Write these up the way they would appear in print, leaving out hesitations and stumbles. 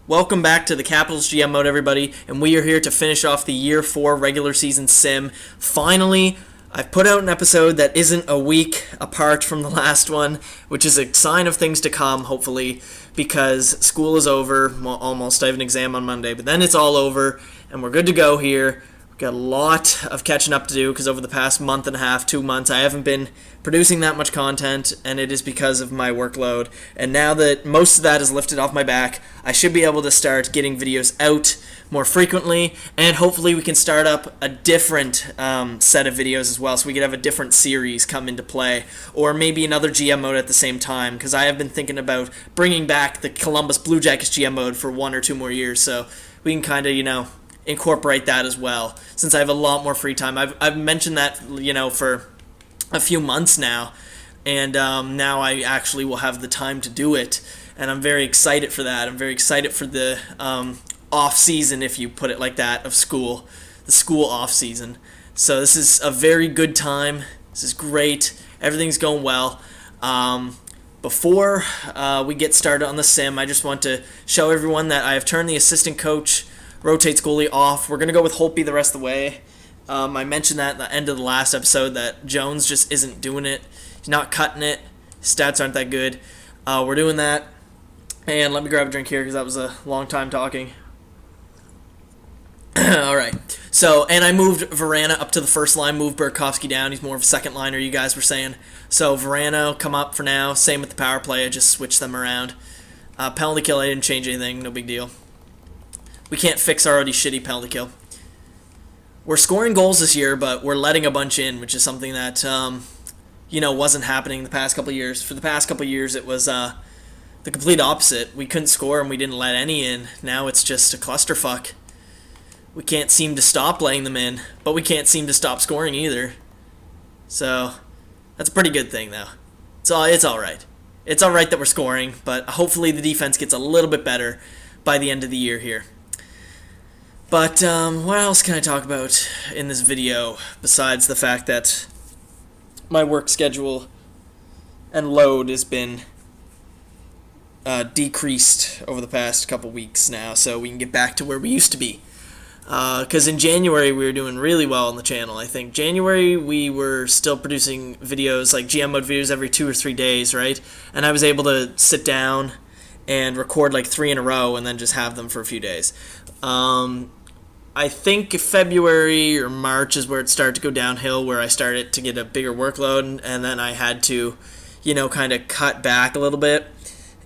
Welcome back to the Capitals GM Mode, everybody, and we are here to finish off the Year 4 regular season sim. Finally, I've put out an episode that isn't a week apart from the last one, which is a sign of things to come, hopefully, because school is over. Well, almost. I have an exam on Monday, but then it's all over, and we're good to go here. We've got a lot of catching up to do because over the past month and a half, 2 months, I haven't been producing that much content, and it is because of my workload. And now that most of that is lifted off my back, I should be able to start getting videos out more frequently, and hopefully we can start up a different set of videos as well, so we could have a different series come into play, or maybe another GM mode at the same time, because I have been thinking about bringing back the Columbus Blue Jackets GM mode for 1 or 2 more years, so we can kind of, incorporate that as well, since I have a lot more free time. I've mentioned that, for a few months now, and now I actually will have the time to do it, and I'm very excited for that. I'm very excited for the off season, if you put it like that, of school, the school off season. So this is a very good time. This is great. Everything's going well. Before we get started on the sim, I just want to show everyone that I have turned the assistant coach rotates goalie off. We're going to go with Holtby the rest of the way. I mentioned that at the end of the last episode that Jones just isn't doing it. He's not cutting it. His stats aren't that good. We're doing that. And let me grab a drink here because that was a long time talking. All right. So, and I moved Verana up to the first line, moved Burakovsky down. He's more of a second liner, you guys were saying. So Verana will come up for now. Same with the power play. I just switched them around. Penalty kill, I didn't change anything. No big deal. We can't fix our already shitty penalty kill. We're scoring goals this year, but we're letting a bunch in, which is something that, wasn't happening the past couple of years. For the past couple of years, it was the complete opposite. We couldn't score and we didn't let any in. Now it's just a clusterfuck. We can't seem to stop letting them in, but we can't seem to stop scoring either. So that's a pretty good thing, though. It's all right. It's all right that we're scoring, but hopefully the defense gets a little bit better by the end of the year here. But what else can I talk about in this video besides the fact that my work schedule and load has been decreased over the past couple weeks now, so we can get back to where we used to be. Because in January we were doing really well on the channel. I think January we were still producing videos, like GM mode videos, every 2 or 3 days, right? And I was able to sit down and record like 3 in a row and then just have them for a few days. I think February or March is where it started to go downhill, where I started to get a bigger workload, and then I had to, kind of cut back a little bit.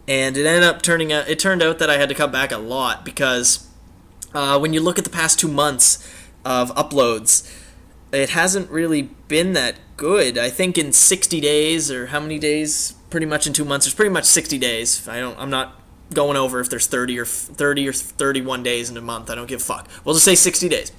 And it turned out that I had to cut back a lot because when you look at the past 2 months of uploads, it hasn't really been that good. I think in 60 days, or how many days? Pretty much in 2 months. There's pretty much 60 days. I'm not going over if there's 30 or 31 days in a month. I don't give a fuck. We'll just say 60 days.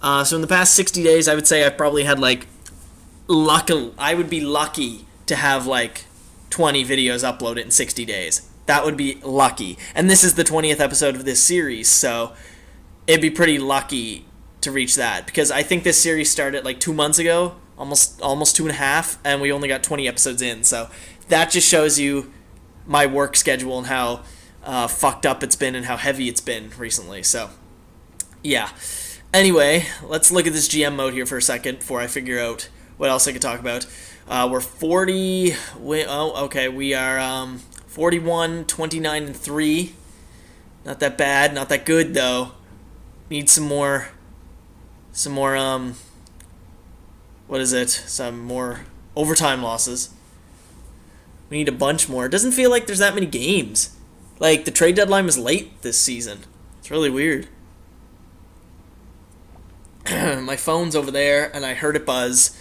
So in the past 60 days, I would say I've probably had I would be lucky to have 20 videos uploaded in 60 days. That would be lucky. And this is the 20th episode of this series, so it'd be pretty lucky to reach that, because I think this series started 2 months ago, almost 2.5, and we only got 20 episodes in. So that just shows you my work schedule and how fucked up it's been and how heavy it's been recently. So, yeah. Anyway, let's look at this GM mode here for a second before I figure out what else I could talk about. We're 40... we are 41, 29, and 3. Not that bad. Not that good, though. Need some more... what is it? Some more overtime losses. We need a bunch more. It doesn't feel like there's that many games. The trade deadline was late this season. It's really weird. My phone's over there, and I heard it buzz.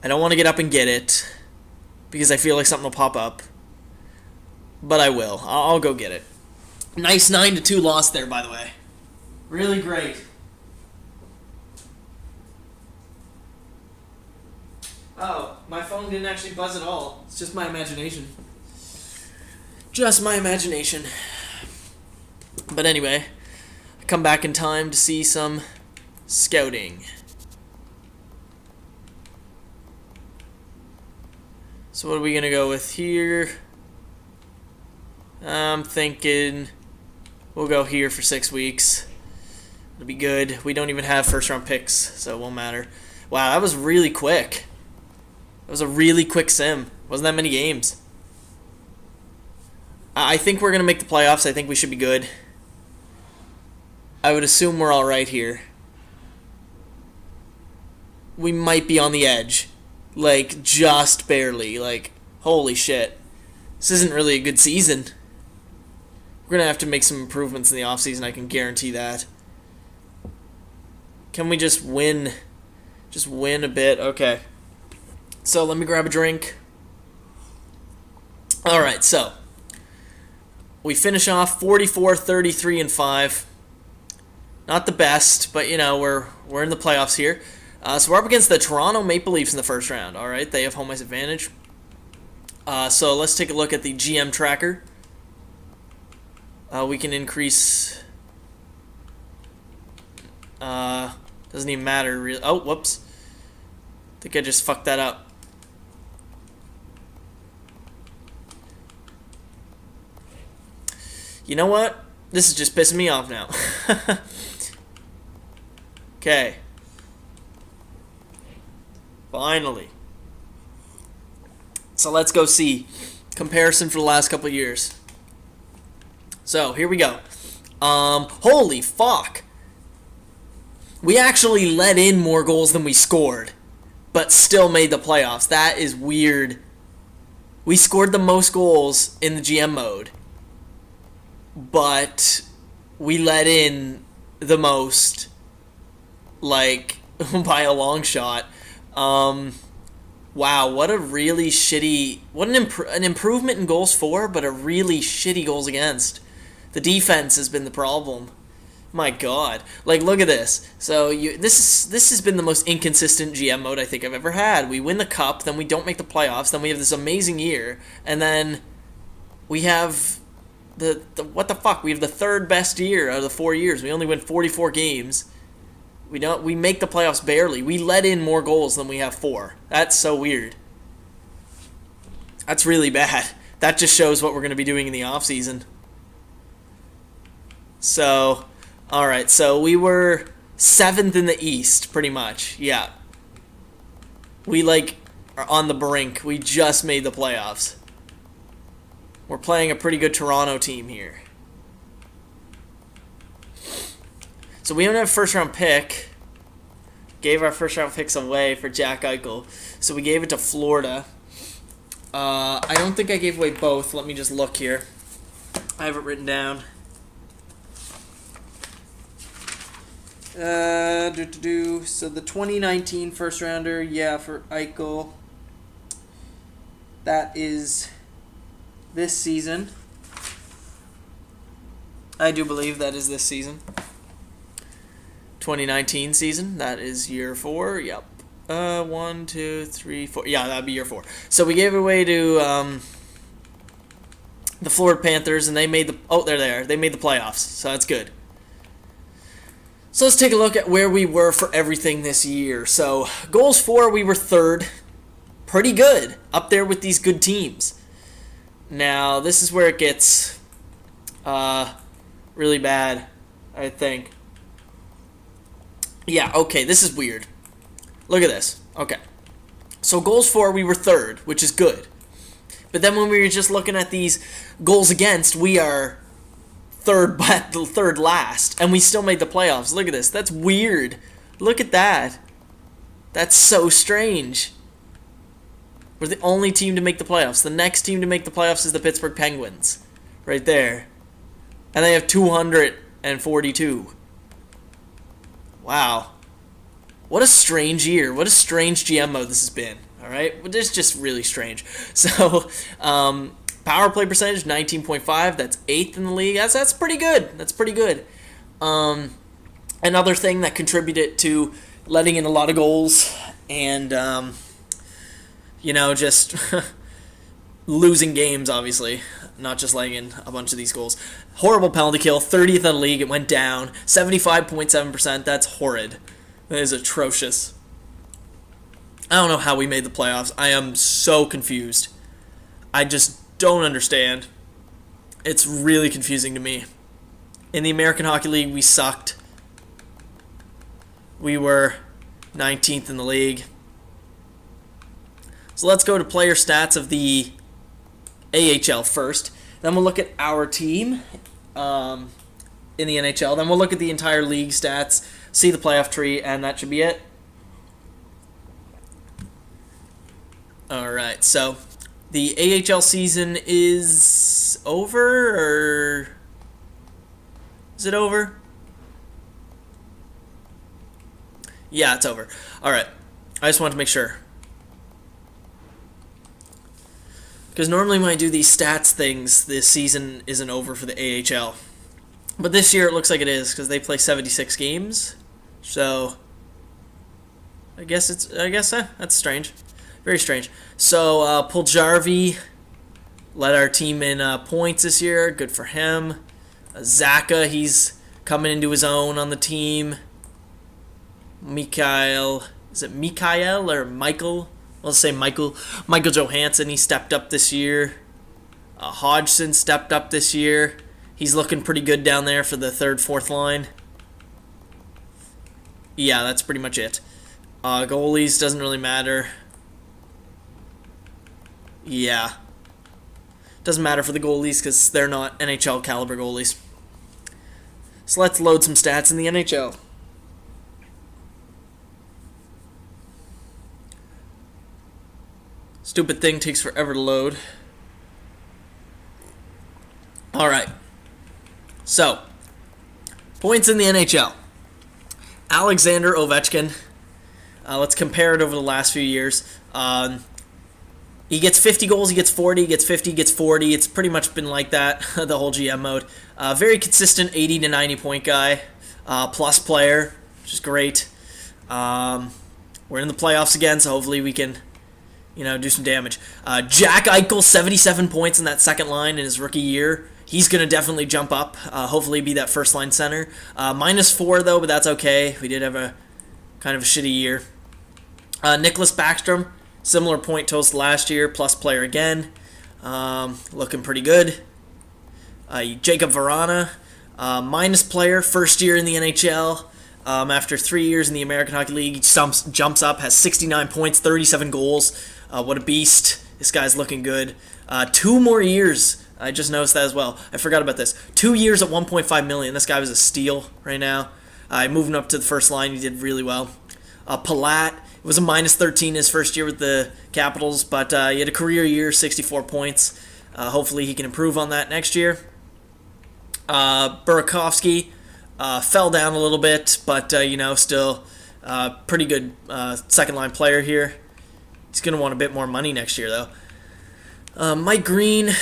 I don't want to get up and get it, because I feel like something will pop up. But I will. I'll go get it. Nice 9-2 loss there, by the way. Really great. Oh, my phone didn't actually buzz at all. It's just my imagination. Just my imagination. But anyway, I come back in time to see some scouting. So what are we going to go with here? I'm thinking We'll go here for 6 weeks. It'll be good. We don't even have first-round picks, so it won't matter. Wow, that was really quick. That was a really quick sim. Wasn't that many games. I think we're going to make the playoffs. I think we should be good. I would assume we're all right here. We might be on the edge. Like, just barely. Like, holy shit. This isn't really a good season. We're going to have to make some improvements in the offseason, I can guarantee that. Can we just win? Just win a bit? Okay. So, let me grab a drink. Alright, so. We finish off 44, 33, and 5. Not the best, but, you know, we're in the playoffs here. So, we're up against the Toronto Maple Leafs in the first round. Alright, they have home ice advantage. So, let's take a look at the GM tracker. We can increase... doesn't even matter really. Oh, whoops. I think I just fucked that up. You know what? This is just pissing me off now. Okay. Finally. So let's go see comparison for the last couple of years. So here we go. Holy fuck. We actually let in more goals than we scored, but still made the playoffs. That is weird. We scored the most goals in the GM mode, but we let in the most, like, by a long shot. Wow, what a really shitty... What an improvement in goals for, but a really shitty goals against. The defense has been the problem. My God. Like, look at this. So, this has been the most inconsistent GM mode I think I've ever had. We win the cup, then we don't make the playoffs, then we have this amazing year, and then we have the what the fuck? We have the third best year out of the 4 years. We only win 44 games. We make the playoffs barely. We let in more goals than we have for. That's so weird. That's really bad. That just shows what we're going to be doing in the offseason. So, alright, so we were 7th in the East, pretty much. Yeah. We, like, are on the brink. We just made the playoffs. We're playing a pretty good Toronto team here. So we don't have a first-round pick. Gave our first-round picks away for Jack Eichel. So we gave it to Florida. I don't think I gave away both. Let me just look here. I have it written down. So the 2019 first-rounder, yeah, for Eichel. That is this season. I do believe that is this season. 2019 season, that is year 4, yep. 1, 2, 3, 4, yeah, that'd be year 4. So we gave it away to the Florida Panthers, and they made the, oh, they're there, they made the playoffs, so that's good. So let's take a look at where we were for everything this year. So goals for, we were 3rd, pretty good, up there with these good teams. Now, this is where it gets really bad, I think. Yeah, okay, this is weird. Look at this. Okay. So goals for, we were 3rd, which is good. But then when we were just looking at these goals against, we are third last, and we still made the playoffs. Look at this. That's weird. Look at that. That's so strange. We're the only team to make the playoffs. The next team to make the playoffs is the Pittsburgh Penguins. Right there. And they have 242. Wow. What a strange year. What a strange GM mode this has been. Alright? It's just really strange. So, power play percentage, 19.5. That's 8th in the league. That's pretty good. That's pretty good. Another thing that contributed to letting in a lot of goals and, you know, just losing games, obviously. Not just letting in a bunch of these goals. Horrible penalty kill, 30th in the league. It went down. 75.7%. That's horrid. That is atrocious. I don't know how we made the playoffs. I am so confused. I just don't understand. It's really confusing to me. In the American Hockey League, we sucked. We were 19th in the league. So let's go to player stats of the AHL first. Then we'll look at our team in the NHL. Then we'll look at the entire league stats, see the playoff tree, and that should be it. All right, so the AHL season is over, or is it over? Yeah, it's over. All right, I just wanted to make sure. Because normally when I do these stats things, this season isn't over for the AHL. But this year it looks like it is, because they play 76 games. So, I guess that's strange. Very strange. So, Puljarvi led our team in points this year. Good for him. Zaka, he's coming into his own on the team. Is it Mikael or Michael? Let's say Michael Johansson, he stepped up this year. Hodgson stepped up this year. He's looking pretty good down there for the third, fourth line. Yeah, that's pretty much it. Goalies, doesn't really matter. Yeah. Doesn't matter for the goalies because they're not NHL caliber goalies. So let's load some stats in the NHL. Stupid thing takes forever to load. Alright. So, points in the NHL. Alexander Ovechkin. Let's compare it over the last few years. He gets 50 goals, he gets 40, he gets 50, he gets 40. It's pretty much been like that the whole GM mode. Very consistent 80 to 90 point guy. Plus player, which is great. We're in the playoffs again, so hopefully we can do some damage. Jack Eichel, 77 points in that second line in his rookie year. He's going to definitely jump up, hopefully be that first line center. -4 though, but that's okay. We did have a kind of a shitty year. Nicholas Backstrom, similar point totals to last year, plus player again. Looking pretty good. Jacob Verana, minus player, first year in the NHL. After 3 years in the American Hockey League, he jumps up, has 69 points, 37 goals. What a beast. This guy's looking good. 2 more years. I just noticed that as well. I forgot about this. 2 years at $1.5 million. This guy was a steal right now. Moving up to the first line, he did really well. Palat, it was a -13 his first year with the Capitals, but he had a career year, 64 points. Hopefully he can improve on that next year. Burakovsky fell down a little bit, but still pretty good second line player here. He's going to want a bit more money next year, though. Mike Green,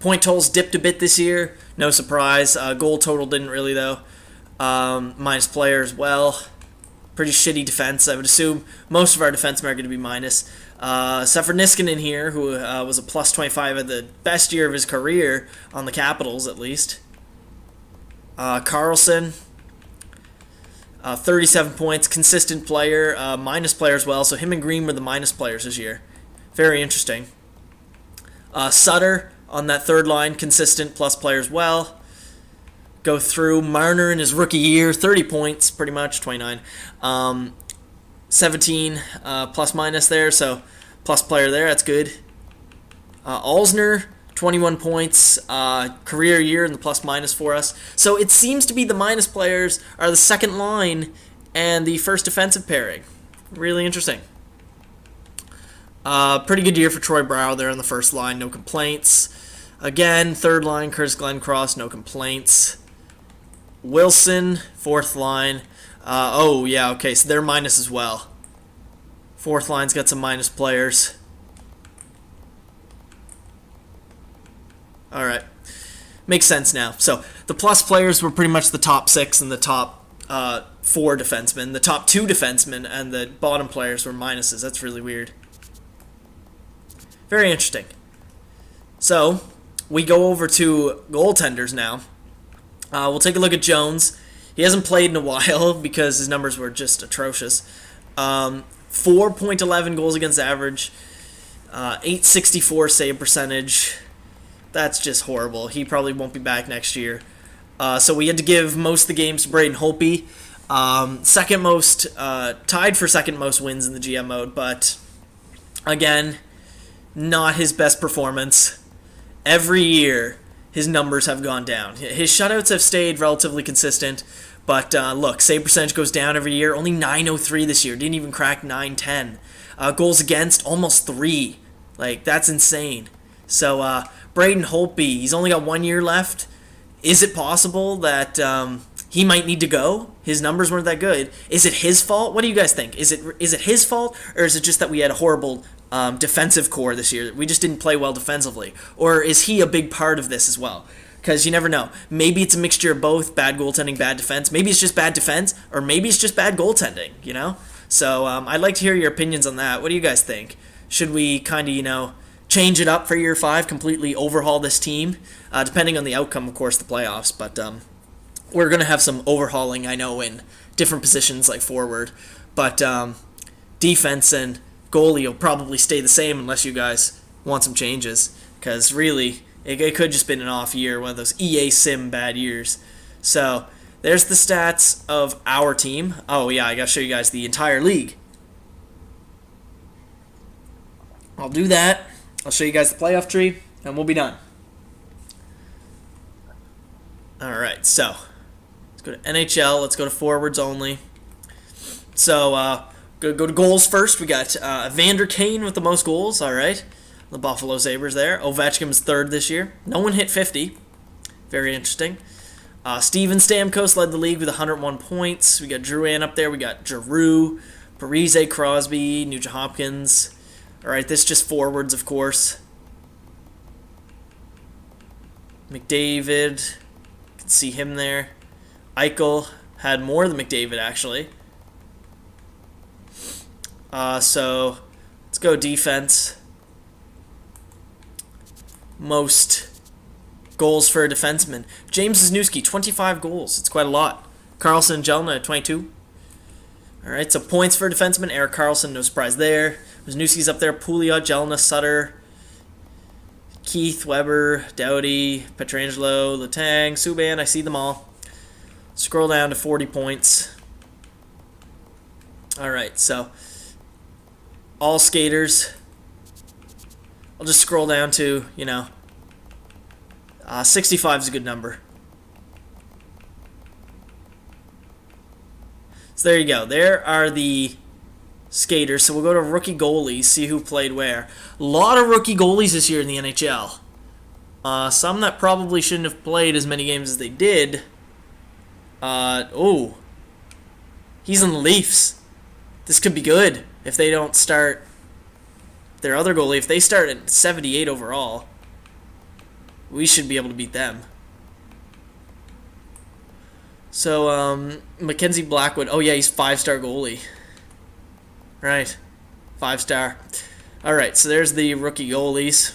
point totals dipped a bit this year. No surprise. Goal total didn't really, though. Minus player as well. Pretty shitty defense. I would assume most of our defensemen are going to be minus. Except for Niskanen here, who was a +25 at the best year of his career on the Capitals, at least. Carlson, 37 points, consistent player, minus player as well. So him and Green were the minus players this year. Very interesting. Sutter on that third line, consistent plus player as well. Go through Marner in his rookie year, 30 points, pretty much, 29. 17 plus minus there, so plus player there, that's good. Alzner, 21 points, career year in the plus minus for us. So it seems to be the minus players are the second line and the first defensive pairing. Really interesting. Pretty good year for Troy Brow there on the first line, no complaints. Again, third line, Curtis Glencross, no complaints. Wilson, fourth line. So they're minus as well. Fourth line's got some minus players. All right. Makes sense now. So the plus players were pretty much the top 6 and the top 4 defensemen. The top 2 defensemen and the bottom players were minuses. That's really weird. Very interesting. So we go over to goaltenders now. We'll take a look at Jones. He hasn't played in a while because his numbers were just atrocious. 4.11 goals against average, .864 save percentage. That's just horrible. He probably won't be back next year. So we had to give most of the games to Braden Holtby. Second most, tied for second most wins in the GM mode, but again, not his best performance. Every year, his numbers have gone down. His shutouts have stayed relatively consistent, but look, save percentage goes down every year. Only 903 this year. Didn't even crack 910. Goals against, almost 3. Like, that's insane. So, Braden Holtby, he's only got 1 year left. Is it possible that he might need to go? His numbers weren't that good. Is it his fault? What do you guys think? Is it his fault, or is it just that we had a horrible defensive core this year? We just didn't play well defensively. Or is he a big part of this as well? Because you never know. Maybe it's a mixture of both, bad goaltending, bad defense. Maybe it's just bad defense, or maybe it's just bad goaltending, you know? So I'd like to hear your opinions on that. What do you guys think? Should we kind of, change it up for year 5, completely overhaul this team? Depending on the outcome, of course, the playoffs. But we're going to have some overhauling, I know, in different positions like forward. But defense and goalie will probably stay the same unless you guys want some changes. Because really, it could just been an off year, one of those EA Sim bad years. So there's the stats of our team. Oh yeah, I got to show you guys the entire league. I'll do that. I'll show you guys the playoff tree, and we'll be done. Alright, so let's go to NHL. Let's go to forwards only. So, go to goals first. We got Evander Kane with the most goals. Alright, the Buffalo Sabres there. Ovechkin's third this year. No one hit 50. Very interesting. Steven Stamkos led the league with 101 points. We got Drouin up there. We got Giroux, Parise, Crosby, Nugent Hopkins. Alright, this is just forwards, of course. McDavid, you can see him there. Eichel had more than McDavid, actually. So, let's go defense. Most goals for a defenseman. James Wisniewski, 25 goals. It's quite a lot. Carlson and Jelena at 22. Alright, so points for a defenseman. Erik Karlsson, no surprise there. Wisniewski's up there. Pouliot, Jelena, Sutter, Keith, Weber, Doughty, Pietrangelo, Letang, Subban. I see them all. Scroll down to 40 points. Alright, so all skaters. I'll just scroll down to, 65 is a good number. So there you go. There are the skaters. So we'll go to rookie goalies, see who played where. A lot of rookie goalies this year in the NHL. Some that probably shouldn't have played as many games as they did. He's in the Leafs. This could be good if they don't start their other goalie. If they start at 78 overall, we should be able to beat them. So, Mackenzie Blackwood. Oh, yeah, he's 5-star goalie. Right. 5-star. Alright, so there's the rookie goalies.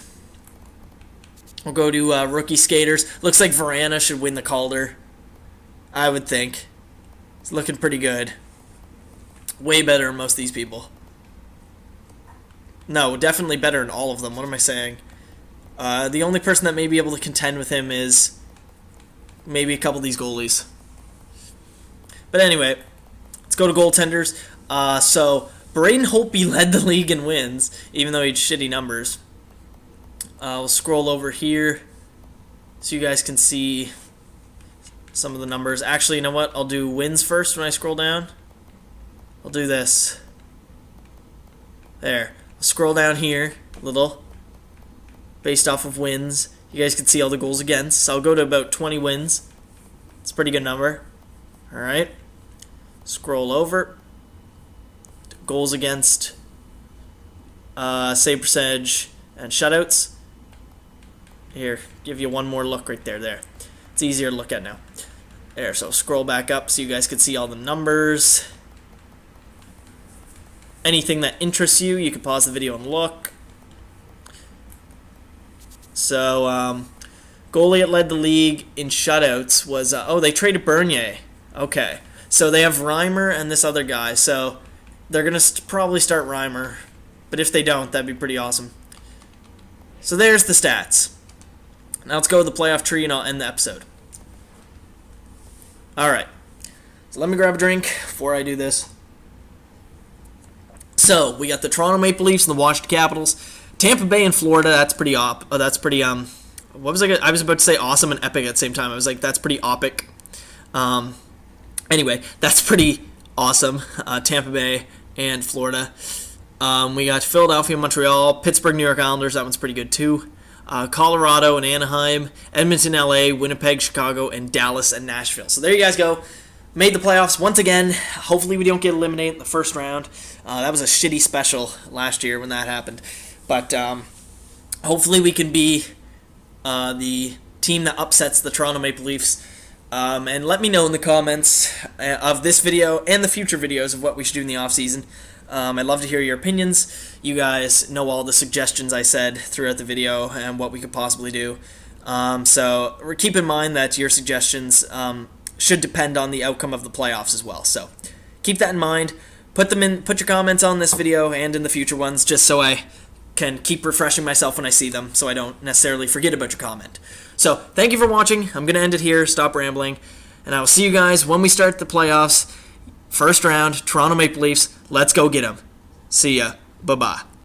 We'll go to rookie skaters. Looks like Verana should win the Calder. I would think. It's looking pretty good. Way better than most of these people. No, definitely better than all of them. What am I saying? The only person that may be able to contend with him is maybe a couple of these goalies. But anyway, let's go to goaltenders. So, Braden Holtby led the league in wins, even though he had shitty numbers. We'll scroll over here so you guys can see some of the numbers. Actually, you know what? I'll do wins first when I scroll down. I'll do this. There. I'll scroll down here a little, based off of wins. You guys can see all the goals against. So I'll go to about 20 wins. It's a pretty good number. Alright. Scroll over. Goals against, save percentage, and shutouts. Here, give you one more look right there. There. It's easier to look at now. There, so scroll back up so you guys can see all the numbers. Anything that interests you, you can pause the video and look. So, goalie that led the league in shutouts was, they traded Bernier. Okay. So they have Reimer and this other guy. So they're going to probably start Reimer. But if they don't, that'd be pretty awesome. So there's the stats. Now let's go to the playoff tree, and I'll end the episode. All right. So let me grab a drink before I do this. So we got the Toronto Maple Leafs and the Washington Capitals, Tampa Bay and Florida. That's pretty what was I was about to say awesome and epic at the same time. I was like, that's pretty opic. Anyway, that's pretty awesome. Tampa Bay and Florida. We got Philadelphia, Montreal, Pittsburgh, New York Islanders. That one's pretty good too. Colorado and Anaheim, Edmonton, LA, Winnipeg, Chicago, and Dallas and Nashville. So there you guys go. Made the playoffs once again. Hopefully we don't get eliminated in the first round. That was a shitty special last year when that happened. But hopefully we can be the team that upsets the Toronto Maple Leafs. And let me know in the comments of this video and the future videos of what we should do in the offseason. I'd love to hear your opinions. You guys know all the suggestions I said throughout the video and what we could possibly do. So keep in mind that your suggestions should depend on the outcome of the playoffs as well. So keep that in mind. Put your comments on this video and in the future ones, just so I can keep refreshing myself when I see them, so I don't necessarily forget about your comment. So thank you for watching. I'm going to end it here. Stop rambling. And I will see you guys when we start the playoffs. First round, Toronto Maple Leafs. Let's go get them. See ya. Bye-bye.